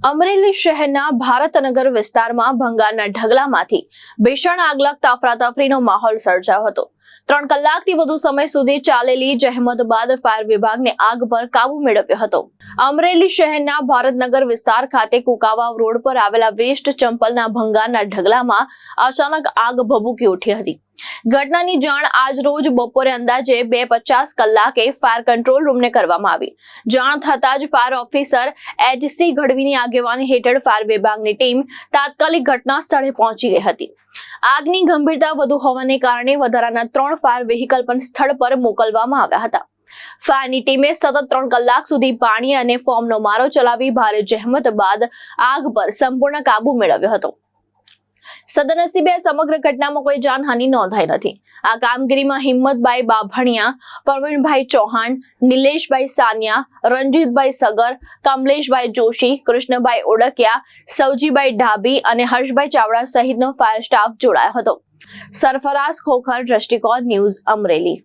અમરેલી શહેરના ભારતનગર વિસ્તારમાં ભંગારના ઢગલામાંથી ભીષણ આગ લાગતા અફરાતફરીનો માહોલ સર્જાયો હતો। 3 કલાકથી વધુ સમય સુધી ચાલેલી જહેમત બાદ ફાયર વિભાગને આગ પર કાબુ મેળવ્યો હતો। અમરેલી શહેરના ભારતનગર વિસ્તાર ખાતે કુકાવાવ રોડ પર આવેલા વેસ્ટ ચંપલના ભંગારના ઢગલામાં અચાનક આગ ભભૂકી ઉઠી હતી। ઘટનાની જાણ આજ રોજ બપોરે અંદાજે 2:50 કલાકે ફાયર કંટ્રોલ રૂમને કરવામાં આવી। જાણ થતાં જ ફાયર ઓફિસર HC ગઢવીની આગેવાની હેઠળ ફાયર વિભાગની ટીમ તાત્કાલિક ઘટના સ્થળે પહોંચી ગઈ હતી। આગની ગંભીરતા વધુ હોવાને કારણે વધારાના 3 ફાયર વ્હીકલ પણ સ્થળ પર મોકલવામાં આવ્યા હતા। ફાયરની ટીમે સતત 3 કલાક સુધી પાણી અને ફોર્મનો મારો ચલાવી ભારે જહેમત બાદ આગ પર સંપૂર્ણ કાબુ મેળવ્યો હતો। સદનસીબે સમગ્ર ઘટનામાં કોઈ જાનહાનિ નોંધાઈ નથી। આ કામગીરીમાં હિંમતભાઈ બાભણિયા, પ્રવીણભાઈ ચૌહાણ, નિલેશભાઈ સાનિયા, રણજીતભાઈ સગર, કમલેશભાઈ જોશી, કૃષ્ણભાઈ ઓડકિયા, સવજીભાઈ ઢાબી અને હર્ષભાઈ ચાવડા સહિતનો ફાયર સ્ટાફ જોડાયો હતો। સરફરાઝ ખોખર, દ્રષ્ટિકોણ ન્યૂઝ, અમરેલી।